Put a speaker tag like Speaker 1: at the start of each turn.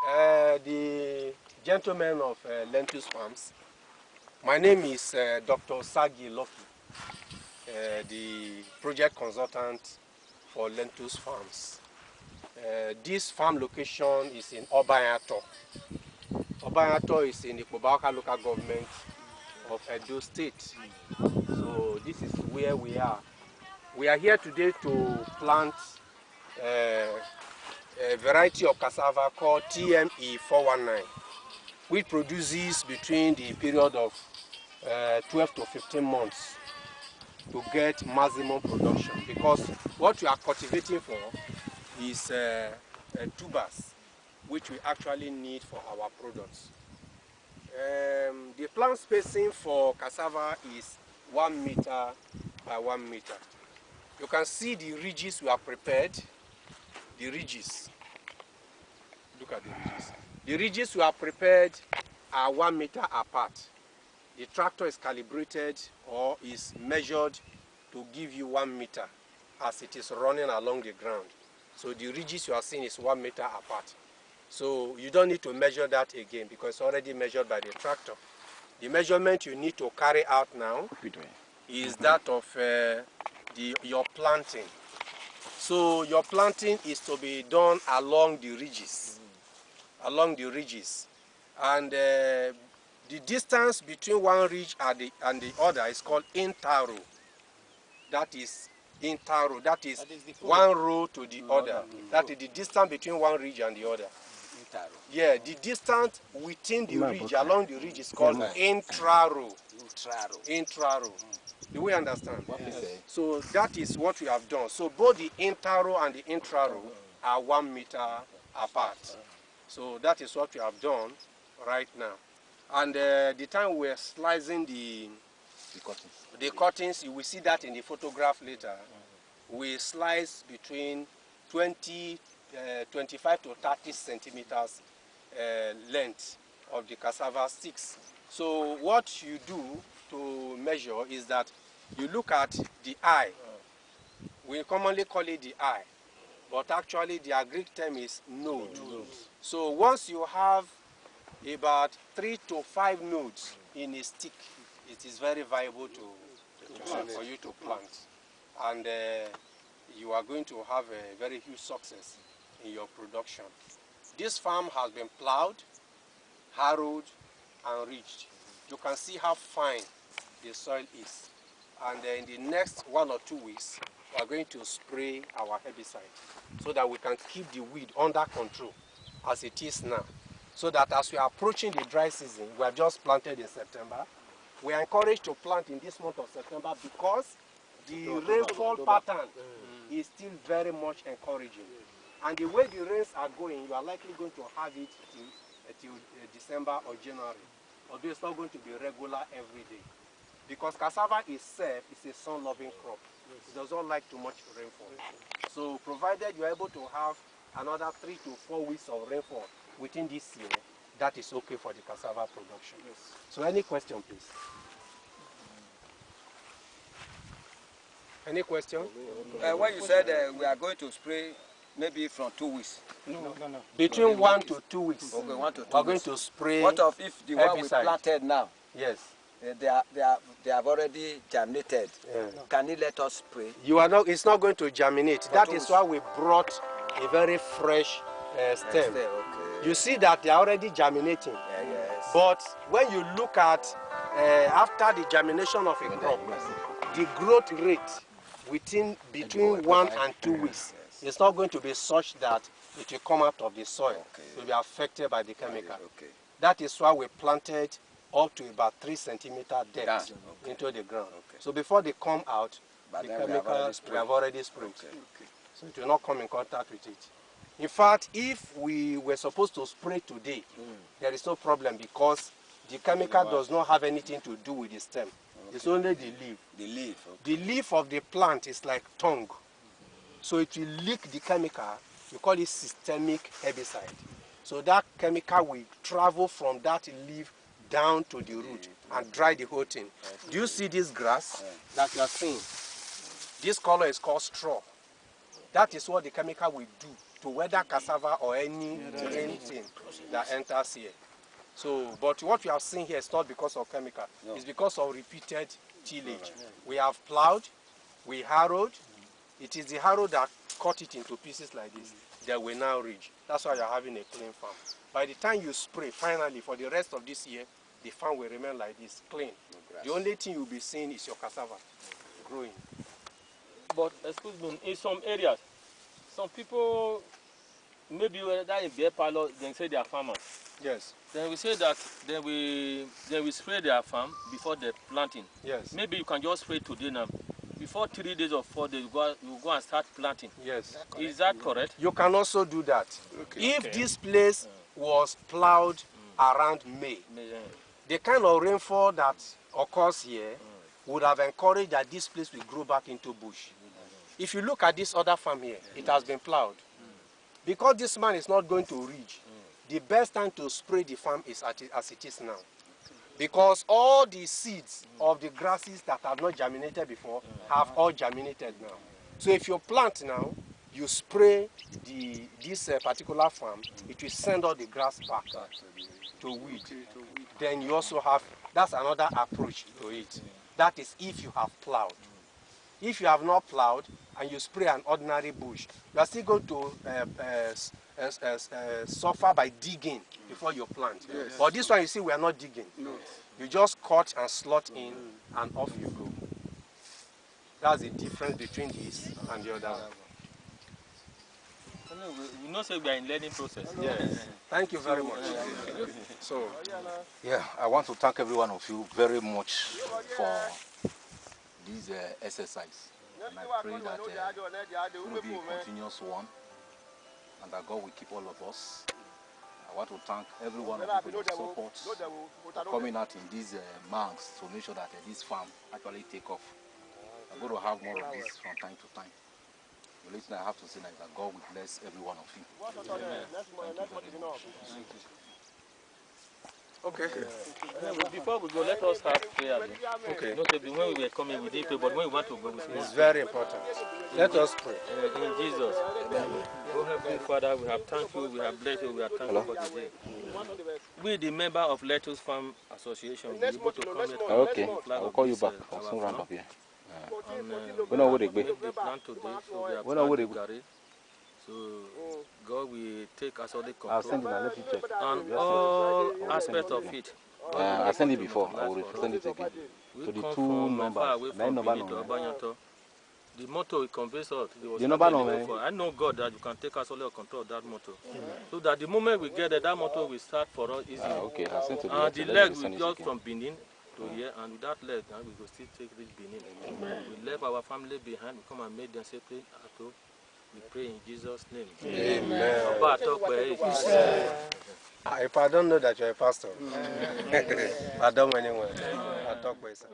Speaker 1: The gentleman of Lentus Farms. My name is Dr. Sagi Loki, the project consultant for Lentus Farms. This farm location is in Obayato. Obayato is in the Kobaka local government of Edo State. So this is where we are. We are here today to plant a variety of cassava called TME 419, which produces between the period of 12 to 15 months to get maximum production, because what we are cultivating for is tubers, which we actually need for our products. The plant spacing for cassava is 1 meter by 1 meter. You can see the ridges we have prepared. The ridges. Look at the ridges. The ridges we have prepared are 1 meter apart. The tractor is calibrated or is measured to give you 1 meter as it is running along the ground. So the ridges you are seeing is 1 meter apart. So you don't need to measure that again because it's already measured by the tractor. The measurement you need to carry out now is that of your planting. So your planting is to be done along the ridges, and the distance between one ridge and the other is called interrow. That is interrow. That is one row to the other. That is the distance between one ridge and the other. Yeah, the distance within the ridge, along the ridge, is called intrarow. Intrarow. Do we understand? So that is what we have done. So both the interrow and the intrarow are 1 meter apart. So that is what we have done right now. And the time we are slicing the cuttings, you will see that in the photograph later. We slice between 25 to 30 centimeters length of the cassava sticks. So what you do to measure is that you look at the eye. We commonly call it the eye, but actually the Greek term is node. So once you have about 3 to 5 nodes in a stick, it is very viable for you to plant. And you are going to have a very huge success in your production. This farm has been plowed, harrowed, and ridged. You can see how fine the soil is. And in the next 1 or 2 weeks, we are going to spray our herbicide so that we can keep the weed under control as it is now. So that as we are approaching the dry season, we have just planted in September. We are encouraged to plant in this month of September because the rainfall pattern is still very much encouraging. And the way the rains are going, you are likely going to have it till December or January. Although it's not going to be regular every day. Because cassava itself is a sun-loving crop. It does not like too much rainfall. So provided you are able to have another 3 to 4 weeks of rainfall within this year, that is okay for the cassava production. Yes. So any question, please? Any question?
Speaker 2: When you said we are going to spray maybe from 2 weeks.
Speaker 1: No. Between 1 to 2 weeks.
Speaker 2: Okay, 1 to 2
Speaker 1: we are going to spray.
Speaker 2: What of if the one we planted now?
Speaker 1: Yes.
Speaker 2: They have already germinated.
Speaker 1: Yeah.
Speaker 2: Can you let us spray?
Speaker 1: You are not. It's not going to germinate. That is why we brought a very fresh stem.
Speaker 2: Okay.
Speaker 1: You see that they are already germinating.
Speaker 2: Yes.
Speaker 1: But when you look at after the germination of a crop, the growth rate between 1 and 2 weeks is not going to be such that it will come out of the soil. It will be affected by the chemical. That is why we planted up to about 3 centimeter depth into the ground. So before they come out, the chemical we have already sprayed. So it will not come in contact with it. In fact, if we were supposed to spray today, there is no problem because the chemical does not have anything to do with the stem. It's only the leaf.
Speaker 2: The leaf.
Speaker 1: The leaf of the plant is like tongue. So it will leak the chemical. We call it systemic herbicide. So that chemical will travel from that leaf down to the root and dry the whole thing. Do you see this grass that you are seeing? This color is called straw. That is what the chemical will do to weather cassava or anything that enters here. So, but what we have seen here is not because of chemical. No. It's because of repeated tillage. We have plowed, we harrowed. It is the harrow that cut it into pieces like this. Then we now ridge. That's why you're having a clean farm. By the time you spray, finally, for the rest of this year, the farm will remain like this, clean. No, the only thing you'll be seeing is your cassava growing.
Speaker 3: But excuse me, in some areas, some people, maybe that in beer parlor, they say they are farmers.
Speaker 1: Yes.
Speaker 3: Then we say that they will spray their farm before the planting.
Speaker 1: Yes.
Speaker 3: Maybe you can just spray today now. Before 3 days or 4 days, you go and start planting.
Speaker 1: Yes.
Speaker 3: Is that correct?
Speaker 1: You can also do that. Okay. If this place was plowed around May, the kind of rainfall that occurs here would have encouraged that this place will grow back into bush. If you look at this other farm here, it has been plowed. Because this man is not going to ridge, the best time to spray the farm is as it is now. Because all the seeds of the grasses that have not germinated before have all germinated now. So if you plant now, you spray this particular farm, it will send all the grass back to weed. Then you also have, that's another approach to it. That is if you have plowed. If you have not plowed and you spray an ordinary bush, you are still going to suffer by digging before you plant. Yes. But this one, you see, we are not digging. No. You just cut and slot in and off you go. That's the difference between this and the other one.
Speaker 3: We know say we are in learning process.
Speaker 1: Yes. Thank you very much. So,
Speaker 4: yeah, I want to thank every one of you very much for this exercise. And I pray that it will be a continuous one and that God will keep all of us. I want to thank every one of you for your support coming out in these months to make sure that this farm actually take off. I'm going to have more of this from time to time. The only thing I have to say is that God will bless every one of you.
Speaker 1: okay.
Speaker 3: Before we go, let us have prayer. Okay. When we were coming, we didn't pray, but when we want to go,
Speaker 1: it's very important. Let us pray.
Speaker 3: In Jesus. Oh, Heavenly Father, we have thanked you, we have blessed you, we have thanked you for today. We, the member of Lettuce Farm Association, we able to come here.
Speaker 4: Okay, I'll call you back. I'll soon round up here.
Speaker 3: We know what they plan today, so we are planting Gary. So God will take us all the control.
Speaker 4: I'll send it and let you check.
Speaker 3: And all aspects of it.
Speaker 4: I sent it before. I will send it again. To the two members.
Speaker 3: The motto will convince us. I know God that you can take us all control of that motto. So that the moment we get there, that motto will start for us easily.
Speaker 4: Okay, I'll send it
Speaker 3: and the leg will just from Benin to here, and with that leg, we will still take this Benin. We left our family behind, we come and make them separate. We pray in Jesus' name.
Speaker 1: Amen.
Speaker 3: Amen.
Speaker 1: If I don't know that you're a pastor, I don't know anyone. I talk myself.